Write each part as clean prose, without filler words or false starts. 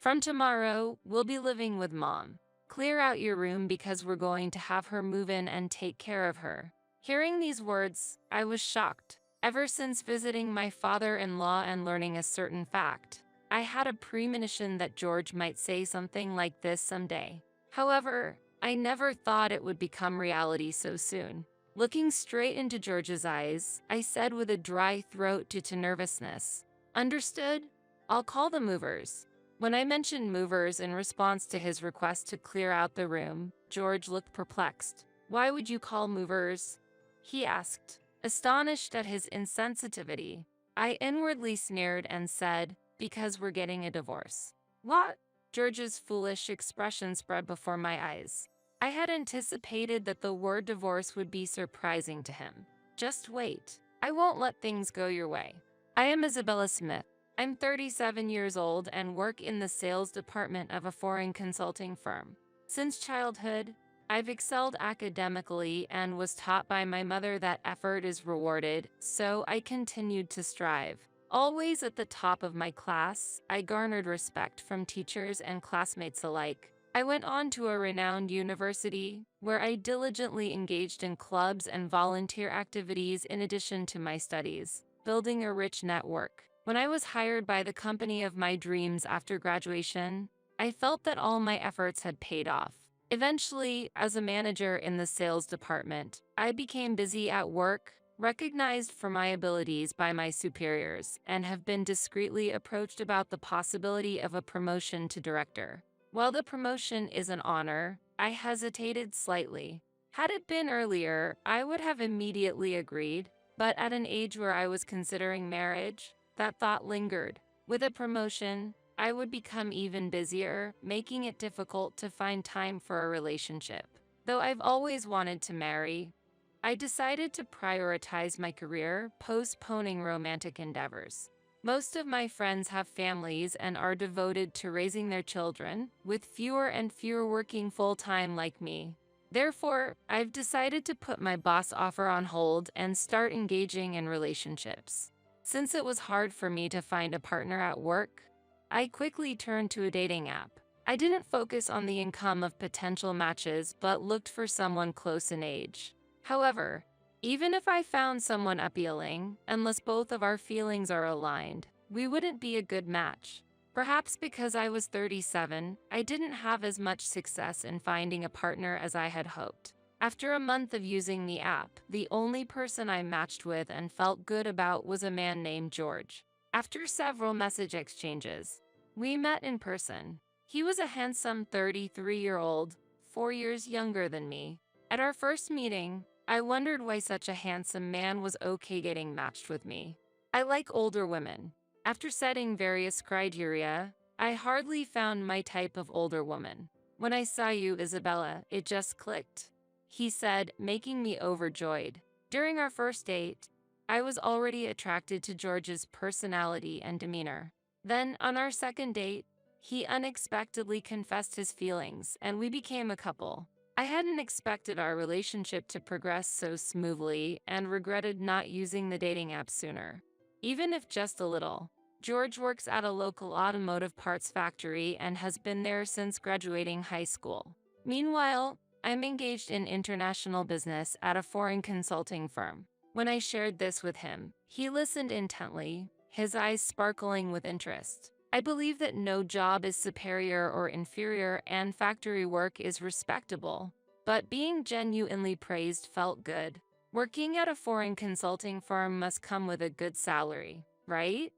From tomorrow, we'll be living with Mom. Clear out your room because we're going to have her move in and take care of her." Hearing these words, I was shocked. Ever since visiting my father-in-law and learning a certain fact, I had a premonition that George might say something like this someday. However, I never thought it would become reality so soon. Looking straight into George's eyes, I said with a dry throat due to nervousness, "Understood? I'll call the movers." When I mentioned movers in response to his request to clear out the room, George looked perplexed. "Why would you call movers?" he asked, astonished at his insensitivity. I inwardly sneered and said, "Because we're getting a divorce." "What?" George's foolish expression spread before my eyes. I had anticipated that the word divorce would be surprising to him. "Just wait. I won't let things go your way. I am Isabella Smith. I'm 37 years old and work in the sales department of a foreign consulting firm. Since childhood, I've excelled academically and was taught by my mother that effort is rewarded, so I continued to strive. Always at the top of my class, I garnered respect from teachers and classmates alike. I went on to a renowned university, where I diligently engaged in clubs and volunteer activities in addition to my studies, building a rich network. When I was hired by the company of my dreams after graduation, I felt that all my efforts had paid off. Eventually, as a manager in the sales department, I became busy at work, recognized for my abilities by my superiors, and have been discreetly approached about the possibility of a promotion to director. While the promotion is an honor, I hesitated slightly. Had it been earlier, I would have immediately agreed, but at an age where I was considering marriage, that thought lingered. With a promotion, I would become even busier, making it difficult to find time for a relationship. Though I've always wanted to marry, I decided to prioritize my career, postponing romantic endeavors. Most of my friends have families and are devoted to raising their children, with fewer and fewer working full-time like me. Therefore, I've decided to put my boss offer on hold and start engaging in relationships. Since it was hard for me to find a partner at work, I quickly turned to a dating app. I didn't focus on the income of potential matches but looked for someone close in age. However, even if I found someone appealing, unless both of our feelings are aligned, we wouldn't be a good match. Perhaps because I was 37, I didn't have as much success in finding a partner as I had hoped. After a month of using the app, the only person I matched with and felt good about was a man named George. After several message exchanges, we met in person. He was a handsome 33-year-old, 4 years younger than me. At our first meeting, I wondered why such a handsome man was okay getting matched with me. I like older women. After setting various criteria, I hardly found my type of older woman. "When I saw you, Isabella, it just clicked," he said, making me overjoyed. During our first date, I was already attracted to George's personality and demeanor. Then, on our second date, he unexpectedly confessed his feelings, and we became a couple. I hadn't expected our relationship to progress so smoothly and regretted not using the dating app sooner, even if just a little. George works at a local automotive parts factory and has been there since graduating high school. Meanwhile, I'm engaged in international business at a foreign consulting firm. When I shared this with him, he listened intently, his eyes sparkling with interest. I believe that no job is superior or inferior and factory work is respectable, but being genuinely praised felt good. Working at a foreign consulting firm must come with a good salary, right?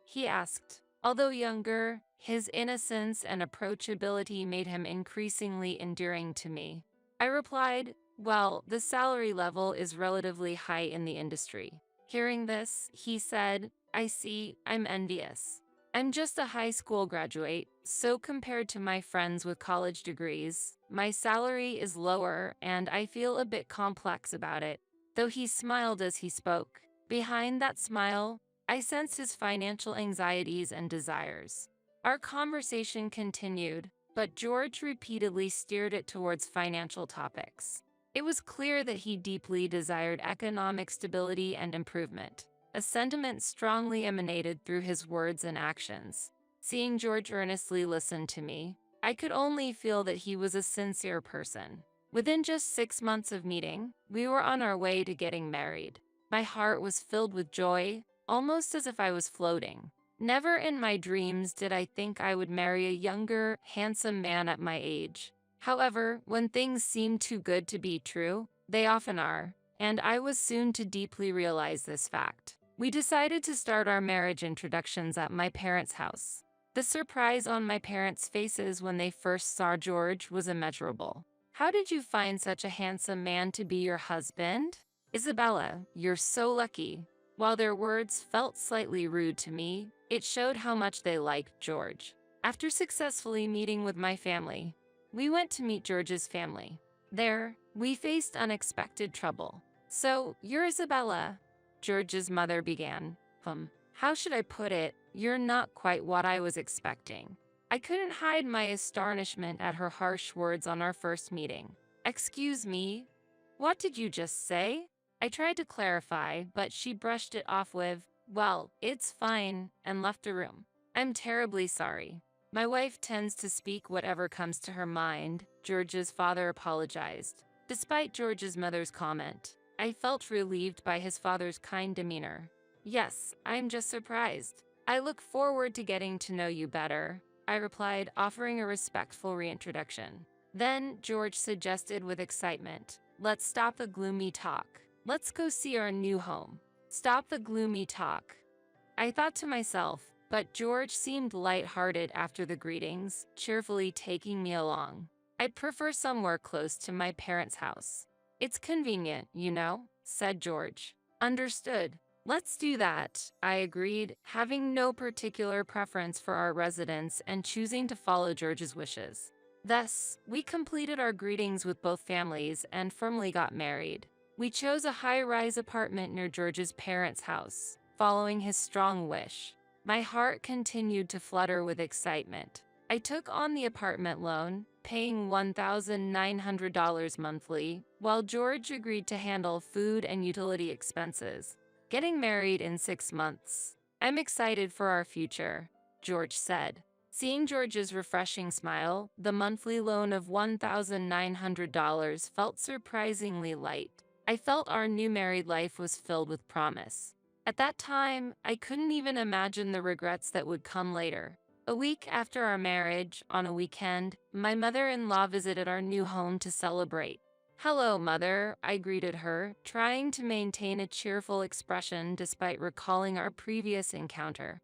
He asked. Although younger, his innocence and approachability made him increasingly endearing to me. I replied, "Well, the salary level is relatively high in the industry." Hearing this, he said, "I see, I'm envious. I'm just a high school graduate, so compared to my friends with college degrees, my salary is lower and I feel a bit complex about it." Though he smiled as he spoke, behind that smile, I sensed his financial anxieties and desires. Our conversation continued, but George repeatedly steered it towards financial topics. It was clear that he deeply desired economic stability and improvement, a sentiment strongly emanated through his words and actions. Seeing George earnestly listen to me, I could only feel that he was a sincere person. Within just 6 months of meeting, we were on our way to getting married. My heart was filled with joy, almost as if I was floating. Never in my dreams did I think I would marry a younger, handsome man at my age. However, when things seem too good to be true, they often are, and I was soon to deeply realize this fact. We decided to start our marriage introductions at my parents' house. The surprise on my parents' faces when they first saw George was immeasurable. "How did you find such a handsome man to be your husband? Isabella, you're so lucky." While their words felt slightly rude to me, it showed how much they liked George. After successfully meeting with my family, we went to meet George's family. There, we faced unexpected trouble. "So, you're Isabella," George's mother began. How should I put it? You're not quite what I was expecting." I couldn't hide my astonishment at her harsh words on our first meeting. "Excuse me? What did you just say?" I tried to clarify, but she brushed it off with, "Well, it's fine," and left the room. "I'm terribly sorry. My wife tends to speak whatever comes to her mind," George's father apologized. Despite George's mother's comment, I felt relieved by his father's kind demeanor. "Yes, I'm just surprised. I look forward to getting to know you better," I replied, offering a respectful reintroduction. Then George suggested with excitement, "Let's stop the gloomy talk. Let's go see our new home." Stop the gloomy talk. I thought to myself, but George seemed light-hearted after the greetings, cheerfully taking me along. "I'd prefer somewhere close to my parents' house. It's convenient, you know," said George. "Understood. Let's do that," I agreed, having no particular preference for our residence and choosing to follow George's wishes. Thus, we completed our greetings with both families and firmly got married. We chose a high-rise apartment near George's parents' house, following his strong wish. My heart continued to flutter with excitement. I took on the apartment loan, paying $1,900 monthly, while George agreed to handle food and utility expenses. "Getting married in 6 months. I'm excited for our future," George said. Seeing George's refreshing smile, the monthly loan of $1,900 felt surprisingly light. I felt our new married life was filled with promise. At that time, I couldn't even imagine the regrets that would come later. A week after our marriage, on a weekend, my mother-in-law visited our new home to celebrate. "Hello, Mother," I greeted her, trying to maintain a cheerful expression despite recalling our previous encounter.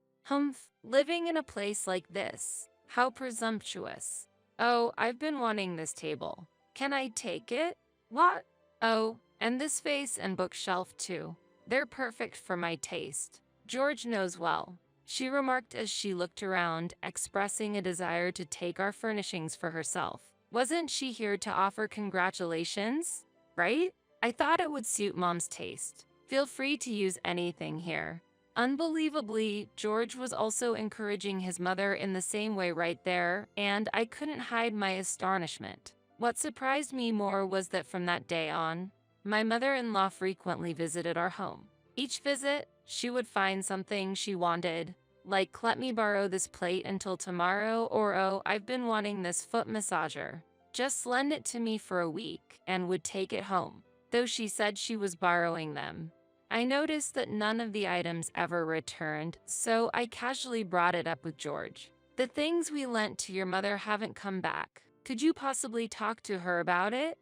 Living in a place like this. How presumptuous." "Oh, I've been wanting this table. Can I take it?" "What?" "Oh, and this vase and bookshelf too. They're perfect for my taste. George knows well," she remarked as she looked around, expressing a desire to take our furnishings for herself. "Wasn't she here to offer congratulations? Right? I thought it would suit Mom's taste. Feel free to use anything here." Unbelievably, George was also encouraging his mother in the same way right there, and I couldn't hide my astonishment. What surprised me more was that from that day on, my mother-in-law frequently visited our home. Each visit, she would find something she wanted, like, "Let me borrow this plate until tomorrow," or, "Oh, I've been wanting this foot massager. Just lend it to me for a week," and would take it home. Though she said she was borrowing them, I noticed that none of the items ever returned, so I casually brought it up with George. "The things we lent to your mother haven't come back. Could you possibly talk to her about it?"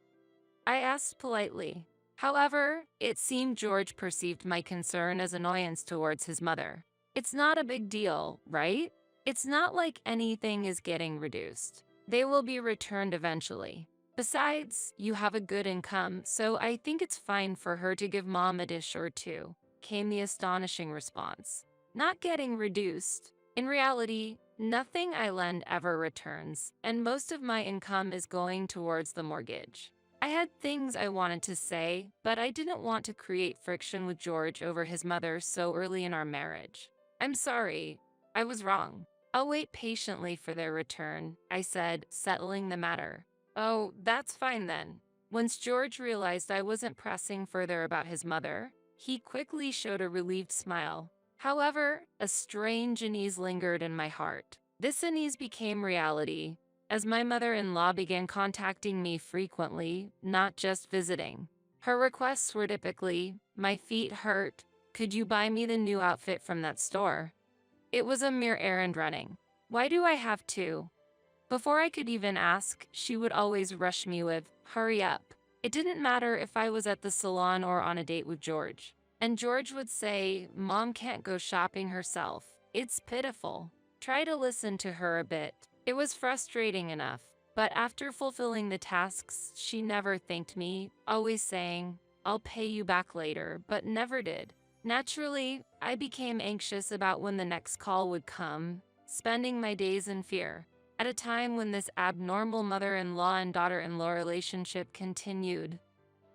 I asked politely. However, it seemed George perceived my concern as annoyance towards his mother. "It's not a big deal, right? It's not like anything is getting reduced. They will be returned eventually. Besides, you have a good income, so I think it's fine for her to give Mom a dish or two," came the astonishing response. "Not getting reduced. In reality, nothing I lend ever returns, and most of my income is going towards the mortgage." I had things I wanted to say, but I didn't want to create friction with George over his mother so early in our marriage. "I'm sorry. I was wrong. I'll wait patiently for their return," I said, settling the matter. "Oh, that's fine then." Once George realized I wasn't pressing further about his mother, he quickly showed a relieved smile. However, a strange unease lingered in my heart. This unease became reality as my mother-in-law began contacting me frequently, not just visiting. Her requests were typically, "My feet hurt. Could you buy me the new outfit from that store?" It was a mere errand running. "Why do I have to?" Before I could even ask, she would always rush me with, "Hurry up." It didn't matter if I was at the salon or on a date with George. And George would say, "Mom can't go shopping herself. It's pitiful. Try to listen to her a bit." It was frustrating enough. But after fulfilling the tasks, she never thanked me, always saying, "I'll pay you back later," but never did. Naturally, I became anxious about when the next call would come, spending my days in fear. At a time when this abnormal mother-in-law and daughter-in-law relationship continued,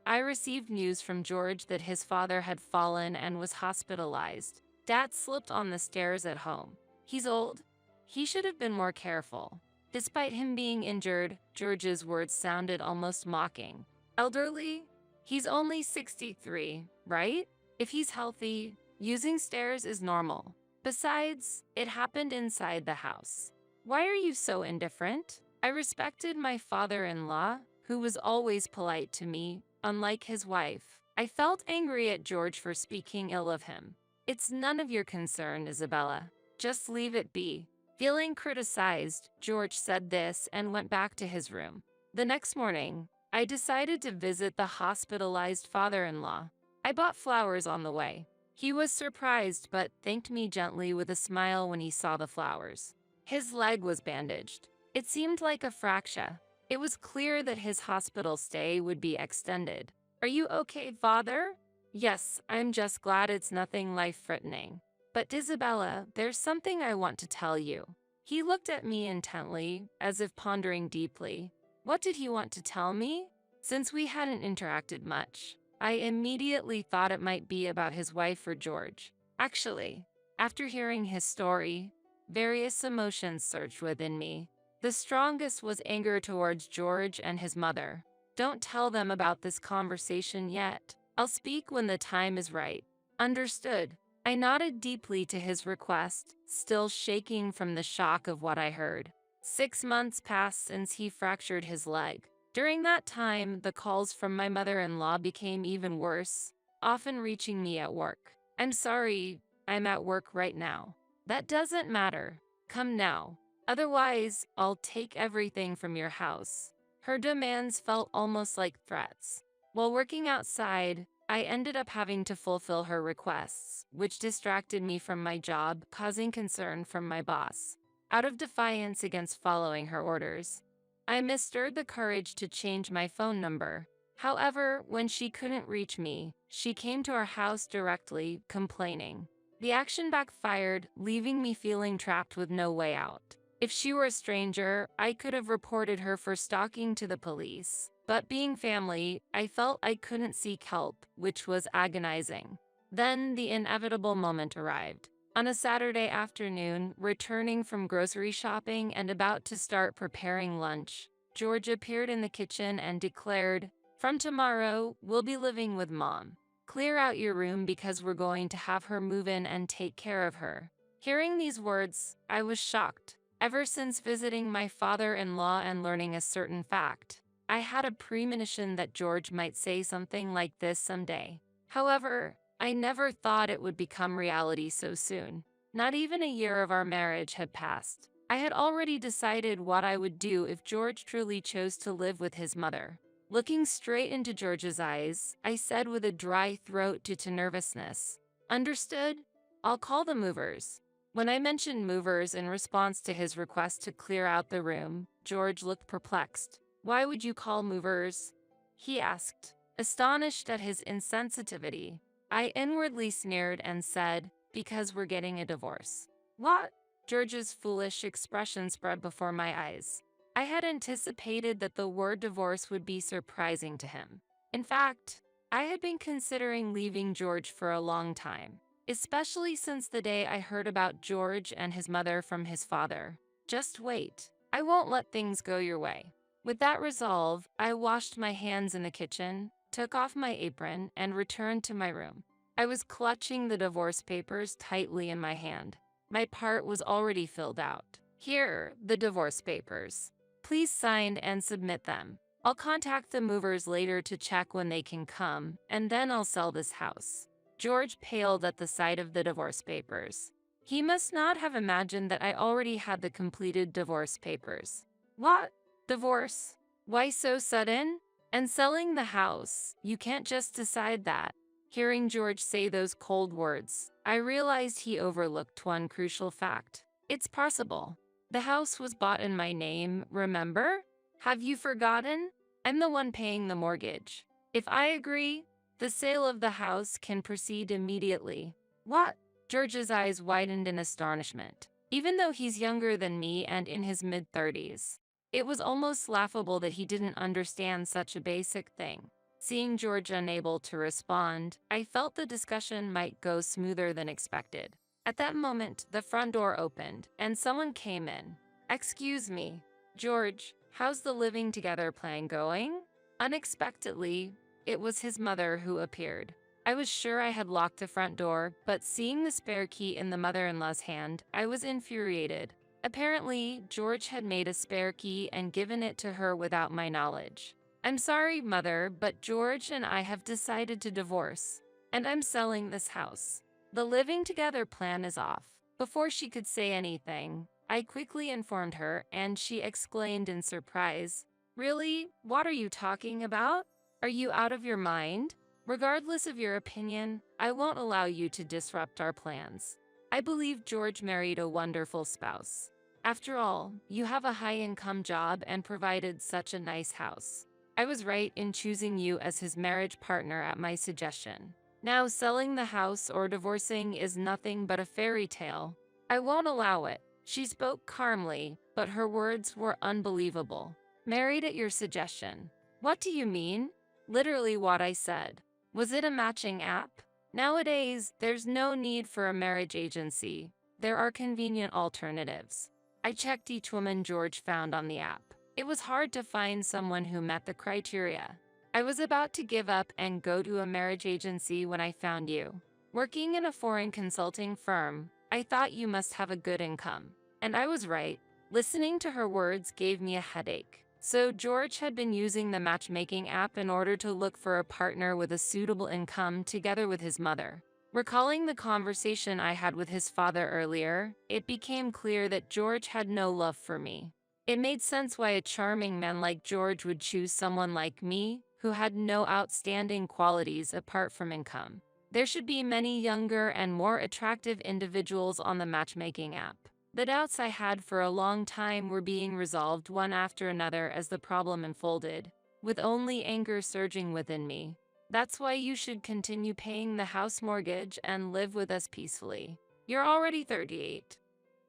I received news from George that his father had fallen and was hospitalized. Dad slipped on the stairs at home. "He's old. He should have been more careful." Despite him being injured, George's words sounded almost mocking. "Elderly? He's only 63, right? If he's healthy, using stairs is normal. Besides, it happened inside the house. Why are you so indifferent?" I respected my father-in-law, who was always polite to me, unlike his wife. I felt angry at George for speaking ill of him. "It's none of your concern, Isabella. Just leave it be." Feeling criticized, George said this and went back to his room. The next morning, I decided to visit the hospitalized father-in-law. I bought flowers on the way. He was surprised but thanked me gently with a smile when he saw the flowers. His leg was bandaged. It seemed like a fracture. It was clear that his hospital stay would be extended. "Are you okay, Father?" "Yes, I'm just glad it's nothing life-threatening. But Isabella, there's something I want to tell you." He looked at me intently, as if pondering deeply. What did he want to tell me? Since we hadn't interacted much, I immediately thought it might be about his wife or George. Actually, after hearing his story, various emotions surged within me. The strongest was anger towards George and his mother. "Don't tell them about this conversation yet. I'll speak when the time is right." "Understood." I nodded deeply to his request, still shaking from the shock of what I heard. 6 months passed since he fractured his leg. During that time, the calls from my mother-in-law became even worse, often reaching me at work. "I'm sorry, I'm at work right now." "That doesn't matter. Come now. Otherwise, I'll take everything from your house." Her demands felt almost like threats. While working outside, I ended up having to fulfill her requests, which distracted me from my job, causing concern from my boss. Out of defiance against following her orders, I mustered the courage to change my phone number. However, when she couldn't reach me, she came to our house directly, complaining. The action backfired, leaving me feeling trapped with no way out. If she were a stranger, I could have reported her for stalking to the police. But being family, I felt I couldn't seek help, which was agonizing. Then the inevitable moment arrived. On a Saturday afternoon, returning from grocery shopping and about to start preparing lunch, George appeared in the kitchen and declared, "From tomorrow, we'll be living with Mom. Clear out your room because we're going to have her move in and take care of her." Hearing these words, I was shocked. Ever since visiting my father-in-law and learning a certain fact, I had a premonition that George might say something like this someday. However, I never thought it would become reality so soon. Not even a year of our marriage had passed. I had already decided what I would do if George truly chose to live with his mother. Looking straight into George's eyes, I said with a dry throat due to nervousness, "Understood? I'll call the movers." When I mentioned movers in response to his request to clear out the room, George looked perplexed. "Why would you call movers?" he asked, astonished at his insensitivity. I inwardly sneered and said, "Because we're getting a divorce." "What?" George's foolish expression spread before my eyes. I had anticipated that the word divorce would be surprising to him. In fact, I had been considering leaving George for a long time, especially since the day I heard about George and his mother from his father. "Just wait. I won't let things go your way." With that resolve, I washed my hands in the kitchen, took off my apron, and returned to my room. I was clutching the divorce papers tightly in my hand. My part was already filled out. Here, the divorce papers. Please sign and submit them. I'll contact the movers later to check when they can come, and then I'll sell this house. George paled at the sight of the divorce papers. He must not have imagined that I already had the completed divorce papers. What? Divorce? Why so sudden? And selling the house, you can't just decide that. Hearing George say those cold words, I realized he overlooked one crucial fact. It's possible. The house was bought in my name, remember? Have you forgotten? I'm the one paying the mortgage. If I agree, the sale of the house can proceed immediately. What? George's eyes widened in astonishment. Even though he's younger than me and in his mid-30s, it was almost laughable that he didn't understand such a basic thing. Seeing George unable to respond, I felt the discussion might go smoother than expected. At that moment, the front door opened, and someone came in. Excuse me, George, how's the living together plan going? Unexpectedly, it was his mother who appeared. I was sure I had locked the front door, but seeing the spare key in the mother-in-law's hand, I was infuriated. Apparently, George had made a spare key and given it to her without my knowledge. I'm sorry, Mother, but George and I have decided to divorce, and I'm selling this house. The living together plan is off. Before she could say anything, I quickly informed her, and she exclaimed in surprise, Really? What are you talking about? Are you out of your mind? Regardless of your opinion, I won't allow you to disrupt our plans. I believe George married a wonderful spouse. After all, you have a high-income job and provided such a nice house. I was right in choosing you as his marriage partner at my suggestion. Now selling the house or divorcing is nothing but a fairy tale. I won't allow it. She spoke calmly, but her words were unbelievable. Married at your suggestion. What do you mean? Literally what I said. Was it a matching app? Nowadays, there's no need for a marriage agency. There are convenient alternatives. I checked each woman George found on the app. It was hard to find someone who met the criteria. I was about to give up and go to a marriage agency when I found you. Working in a foreign consulting firm, I thought you must have a good income. And I was right. Listening to her words gave me a headache. So George had been using the matchmaking app in order to look for a partner with a suitable income together with his mother. Recalling the conversation I had with his father earlier, it became clear that George had no love for me. It made sense why a charming man like George would choose someone like me, who had no outstanding qualities apart from income. There should be many younger and more attractive individuals on the matchmaking app. The doubts I had for a long time were being resolved one after another as the problem unfolded, with only anger surging within me. That's why you should continue paying the house mortgage and live with us peacefully. You're already 38.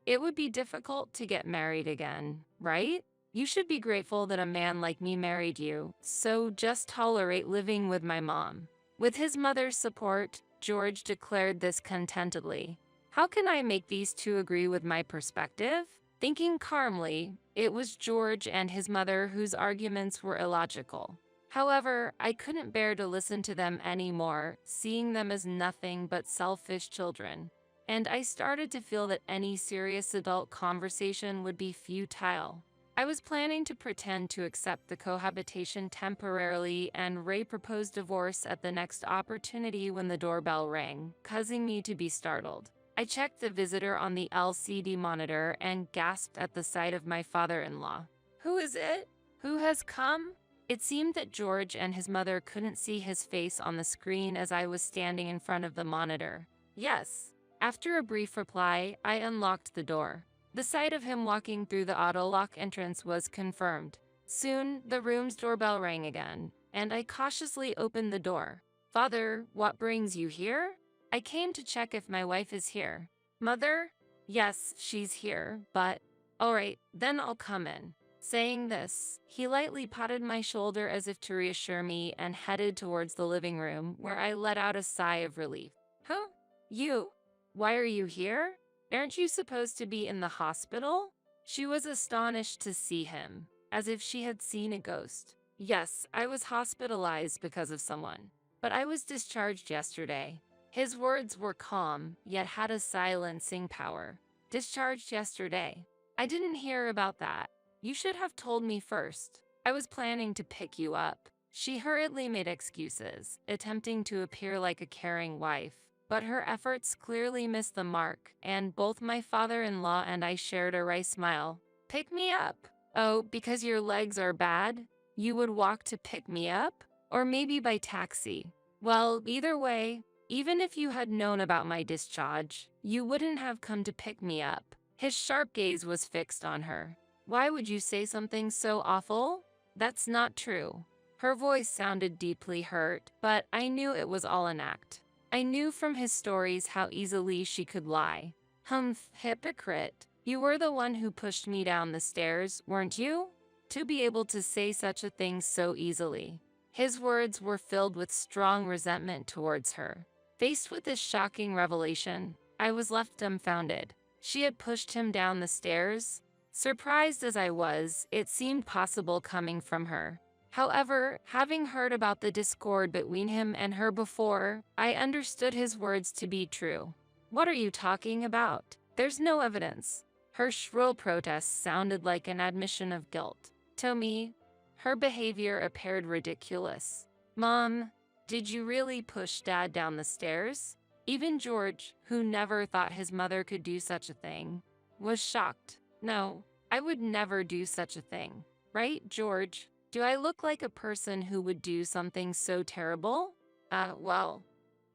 It would be difficult to get married again, right? You should be grateful that a man like me married you, so just tolerate living with my mom. With his mother's support, George declared this contentedly. How can I make these two agree with my perspective? Thinking calmly, it was George and his mother whose arguments were illogical. However, I couldn't bear to listen to them anymore, seeing them as nothing but selfish children. And I started to feel that any serious adult conversation would be futile. I was planning to pretend to accept the cohabitation temporarily, and Ray proposed divorce at the next opportunity when the doorbell rang, causing me to be startled. I checked the visitor on the LCD monitor and gasped at the sight of my father-in-law. Who is it? Who has come? It seemed that George and his mother couldn't see his face on the screen as I was standing in front of the monitor. Yes. After a brief reply, I unlocked the door. The sight of him walking through the auto-lock entrance was confirmed. Soon, the room's doorbell rang again, and I cautiously opened the door. Father, what brings you here? I came to check if my wife is here. Mother? Yes, she's here, but... Alright, then I'll come in. Saying this, he lightly patted my shoulder as if to reassure me and headed towards the living room, where I let out a sigh of relief. Huh? You? Why are you here? Aren't you supposed to be in the hospital? She was astonished to see him, as if she had seen a ghost. Yes, I was hospitalized because of someone, but I was discharged yesterday. His words were calm, yet had a silencing power. Discharged yesterday. I didn't hear about that. You should have told me first. I was planning to pick you up. She hurriedly made excuses, attempting to appear like a caring wife. But her efforts clearly missed the mark, and both my father-in-law and I shared a wry smile. Pick me up? Oh, because your legs are bad? You would walk to pick me up? Or maybe by taxi? Well, either way, even if you had known about my discharge, you wouldn't have come to pick me up. His sharp gaze was fixed on her. Why would you say something so awful? That's not true. Her voice sounded deeply hurt, but I knew it was all an act. I knew from his stories how easily she could lie. Humph, hypocrite. You were the one who pushed me down the stairs, weren't you? To be able to say such a thing so easily. His words were filled with strong resentment towards her. Faced with this shocking revelation, I was left dumbfounded. She had pushed him down the stairs? Surprised as I was, it seemed possible coming from her. However, having heard about the discord between him and her before, I understood his words to be true. What are you talking about? There's no evidence. Her shrill protest sounded like an admission of guilt. To me, her behavior appeared ridiculous. Mom, did you really push Dad down the stairs? Even George, who never thought his mother could do such a thing, was shocked. No, I would never do such a thing. Right, George? Do I look like a person who would do something so terrible? Well,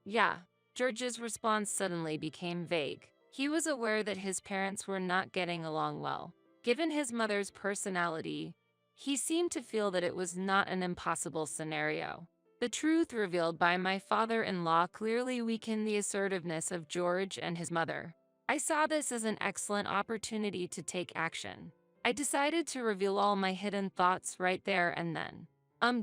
yeah. George's response suddenly became vague. He was aware that his parents were not getting along well. Given his mother's personality, he seemed to feel that it was not an impossible scenario. The truth revealed by my father-in-law clearly weakened the assertiveness of George and his mother. I saw this as an excellent opportunity to take action. I decided to reveal all my hidden thoughts right there and then.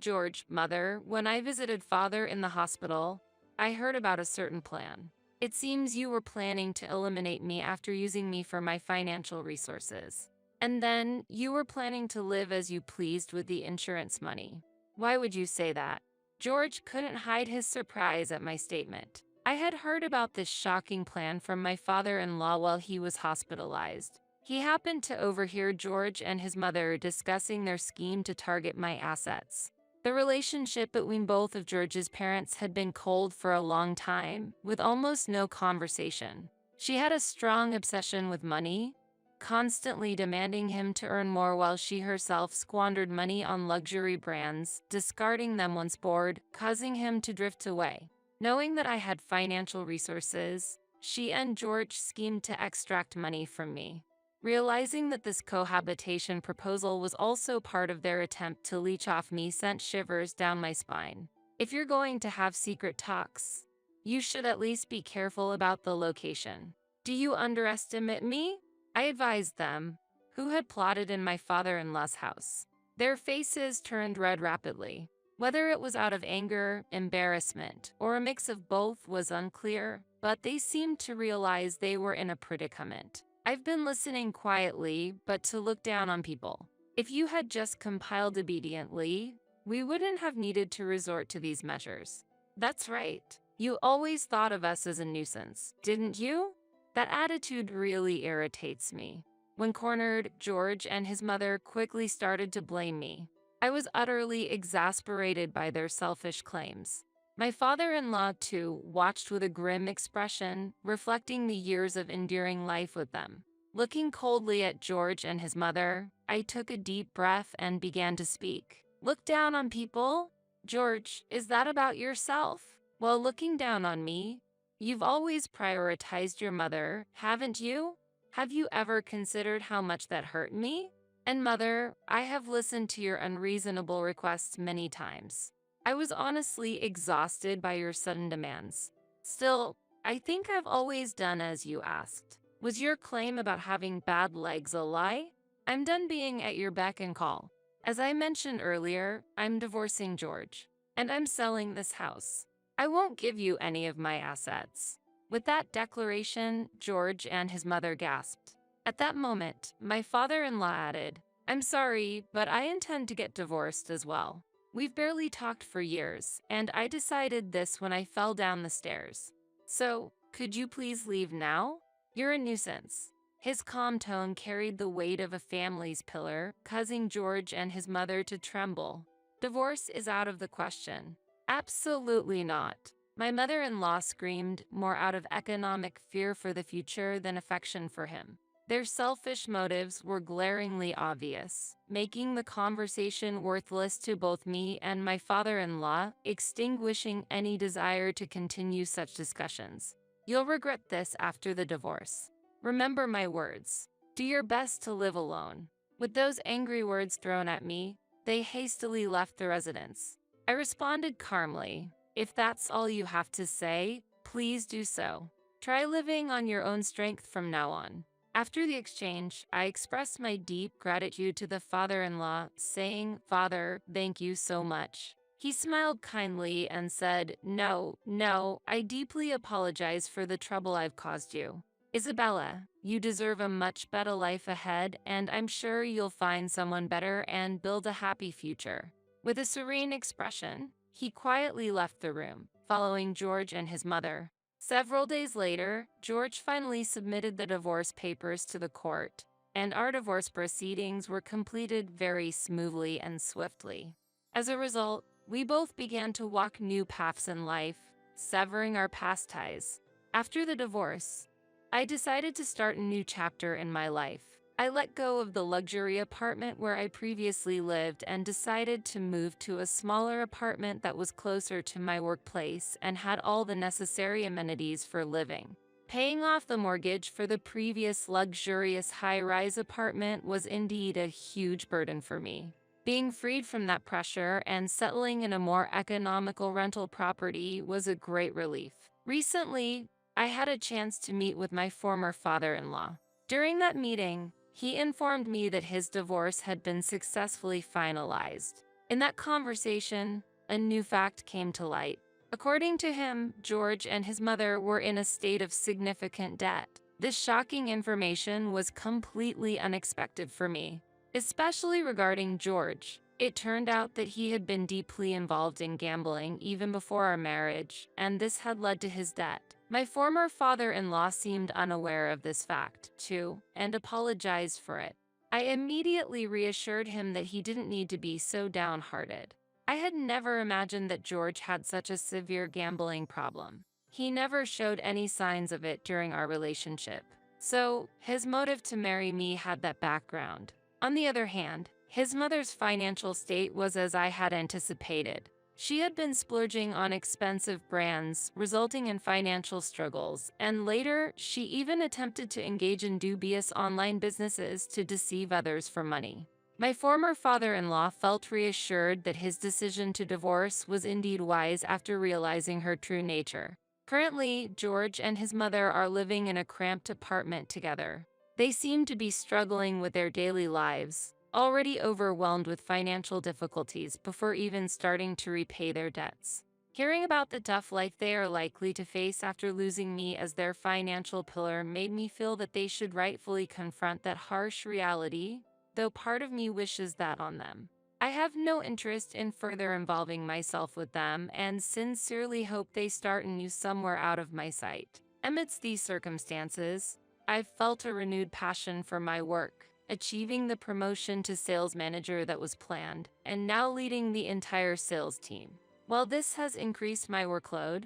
George, Mother, when I visited Father in the hospital, I heard about a certain plan. It seems you were planning to eliminate me after using me for my financial resources. And then, you were planning to live as you pleased with the insurance money. Why would you say that? George couldn't hide his surprise at my statement. I had heard about this shocking plan from my father-in-law while he was hospitalized. He happened to overhear George and his mother discussing their scheme to target my assets. The relationship between both of George's parents had been cold for a long time, with almost no conversation. She had a strong obsession with money, constantly demanding him to earn more while she herself squandered money on luxury brands, discarding them once bored, causing him to drift away. Knowing that I had financial resources, she and George schemed to extract money from me. Realizing that this cohabitation proposal was also part of their attempt to leech off me sent shivers down my spine. If you're going to have secret talks, you should at least be careful about the location. Do you underestimate me? I advised them, who had plotted in my father-in-law's house. Their faces turned red rapidly. Whether it was out of anger, embarrassment, or a mix of both was unclear, but they seemed to realize they were in a predicament. I've been listening quietly, but to look down on people. If you had just compiled obediently, we wouldn't have needed to resort to these measures. That's right. You always thought of us as a nuisance, didn't you? That attitude really irritates me. When cornered, George and his mother quickly started to blame me. I was utterly exasperated by their selfish claims. My father-in-law, too, watched with a grim expression, reflecting the years of enduring life with them. Looking coldly at George and his mother, I took a deep breath and began to speak. Look down on people? George, is that about yourself? While looking down on me, you've always prioritized your mother, haven't you? Have you ever considered how much that hurt me? And Mother, I have listened to your unreasonable requests many times. I was honestly exhausted by your sudden demands. Still, I think I've always done as you asked. Was your claim about having bad legs a lie? I'm done being at your beck and call. As I mentioned earlier, I'm divorcing George, and I'm selling this house. I won't give you any of my assets. With that declaration, George and his mother gasped. At that moment, my father-in-law added, I'm sorry, but I intend to get divorced as well. We've barely talked for years, and I decided this when I fell down the stairs. So, could you please leave now? You're a nuisance. His calm tone carried the weight of a family's pillar, causing George and his mother to tremble. Divorce is out of the question. Absolutely not. My mother-in-law screamed, more out of economic fear for the future than affection for him. Their selfish motives were glaringly obvious, making the conversation worthless to both me and my father-in-law, extinguishing any desire to continue such discussions. You'll regret this after the divorce. Remember my words. Do your best to live alone. With those angry words thrown at me, they hastily left the residence. I responded calmly, if that's all you have to say, please do so. Try living on your own strength from now on. After the exchange, I expressed my deep gratitude to the father-in-law, saying, "Father, thank you so much." He smiled kindly and said, No, I deeply apologize for the trouble I've caused you. Isabella, you deserve a much better life ahead, and I'm sure you'll find someone better and build a happy future. With a serene expression, he quietly left the room, following George and his mother. Several days later, George finally submitted the divorce papers to the court, and our divorce proceedings were completed very smoothly and swiftly. As a result, we both began to walk new paths in life, severing our past ties. After the divorce, I decided to start a new chapter in my life. I let go of the luxury apartment where I previously lived and decided to move to a smaller apartment that was closer to my workplace and had all the necessary amenities for living. Paying off the mortgage for the previous luxurious high-rise apartment was indeed a huge burden for me. Being freed from that pressure and settling in a more economical rental property was a great relief. Recently, I had a chance to meet with my former father-in-law. During that meeting, he informed me that his divorce had been successfully finalized. In that conversation, a new fact came to light. According to him, George and his mother were in a state of significant debt. This shocking information was completely unexpected for me, especially regarding George. It turned out that he had been deeply involved in gambling even before our marriage, and this had led to his debt. My former father-in-law seemed unaware of this fact, too, and apologized for it. I immediately reassured him that he didn't need to be so downhearted. I had never imagined that George had such a severe gambling problem. He never showed any signs of it during our relationship, so his motive to marry me had that background. On the other hand, his mother's financial state was as I had anticipated. She had been splurging on expensive brands, resulting in financial struggles, and later, she even attempted to engage in dubious online businesses to deceive others for money. My former father-in-law felt reassured that his decision to divorce was indeed wise after realizing her true nature. Currently, George and his mother are living in a cramped apartment together. They seem to be struggling with their daily lives, already overwhelmed with financial difficulties before even starting to repay their debts. Hearing about the tough life they are likely to face after losing me as their financial pillar made me feel that they should rightfully confront that harsh reality, though part of me wishes that on them. I have no interest in further involving myself with them and sincerely hope they start anew somewhere out of my sight. Amidst these circumstances, I've felt a renewed passion for my work, achieving the promotion to sales manager that was planned, and now leading the entire sales team. While this has increased my workload,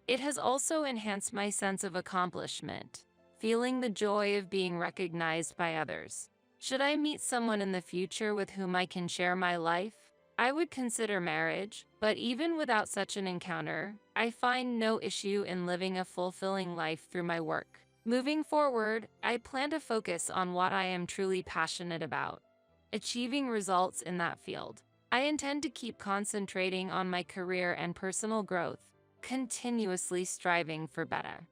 it has also enhanced my sense of accomplishment, feeling the joy of being recognized by others. Should I meet someone in the future with whom I can share my life, I would consider marriage, but even without such an encounter, I find no issue in living a fulfilling life through my work. Moving forward, I plan to focus on what I am truly passionate about, achieving results in that field. I intend to keep concentrating on my career and personal growth, continuously striving for better.